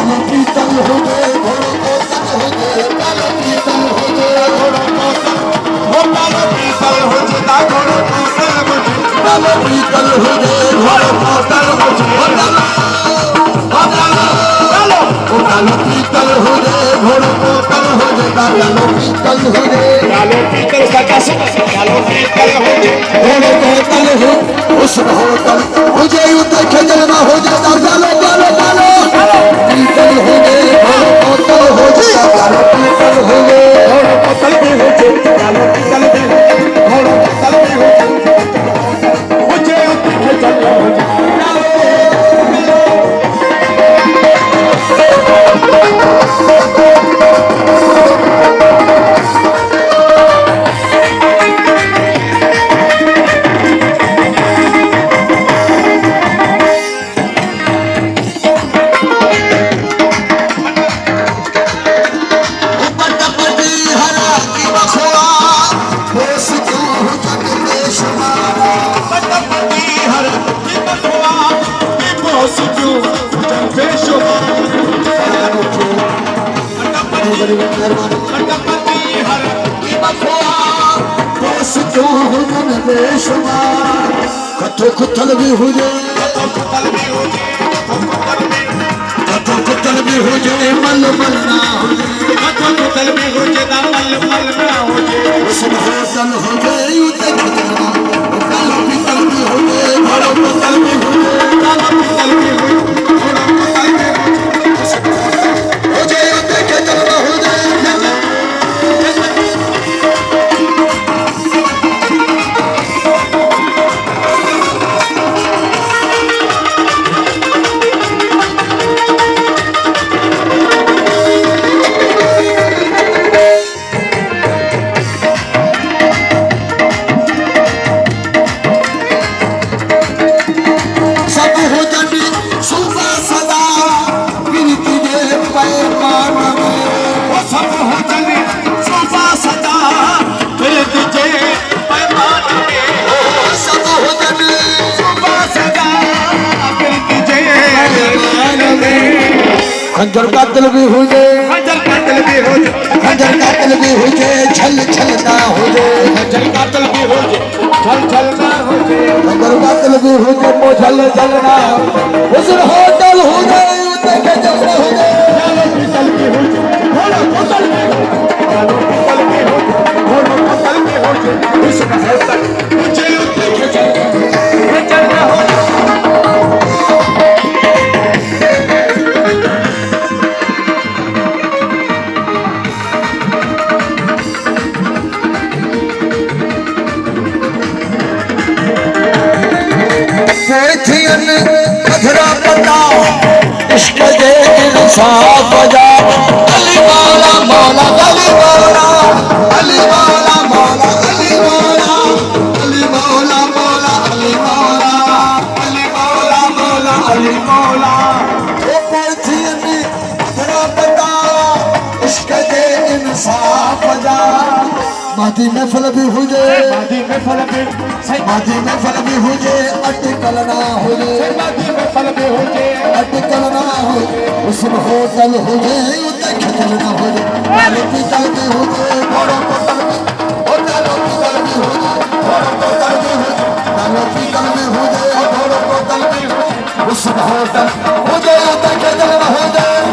कालो पीतल हो गए घोड़ों बोतल हो गए कालो पीतल हो गए घोड़ों बोतल हो कालो पीतल हो गए घोड़ों बोतल हो कालो पीतल हो गए घोड़ों बोतल हो कालो पीतल हो गए घोड़ों बोतल हो कालो पीतल हो गए कालो पीतल सका कालो पीतल हो घोड़ों बोतल हो उस होतल मुझे युद्ध खेलना हो जाता कालो कालो कालो पीतल हो गए घोड़ों बोतल हो कालो पीतल हो गए घोड़ों बोतल भी हो कालो पीतल भी घोड़ों बोतल भी हो मुझे युद्ध खेलना हो कुतल भी हो जाए कुतल भी हो जाए मल मल ना हो जाए कुतल भी हो जाए मल मल ना हो जाए उसमें होतल हो गए युद्ध खेलना कालो पीतल भी हो गए घोड़ों बोतल भी हो गए कालो पीतल भी हो घोड़ों बोतल भी हो जाए युद्ध खेलना हो जाए खंजर का दिल भी हो जाए खंजर का दिल भी हो जाए खंजर का दिल भी हो जाए छल छल ना हो जाए खंजर का दिल भी हो जाए छल छल ना हो जाए खंजर का दिल भी हो जाए मोछल छल ना हुस्न होटल हो जाए युद्ध के जलना हो जाए कालो पीतल भी हो जाए घोड़ों बोतल भी हो कालो पीतल भी हो घोड़ों बोतल भी हो हुस्न होटल मुझे युद्ध के चलना हो अधरा पता इश्क दे इंसाफ बजा अली मौला मौला अली मौला अली मौला मौला अली मौला अली मौला मौला अली मौला अली मौला मौला अली मौला अधरा पता इश्क दे इंसाफ बजा मादी में फल भी हो जाए मादी में फल भी मादी में फल भी हो जाए अटकल ना हो जाए मादी में फल भी हो जाए अटकल ना हो उसमें होटल हो जाए युद्ध खेल ना हो जाए कालो पीतल भी हो जाए घोड़ों बोतल भी कालो पीतल भी हो जाए घोड़ों बोतल भी हो जाए कालो पीतल भी हो जाए घोड़ों बोतल भी हो जाए उसमें होटल हो जाए युद्ध खेल ना हो जाए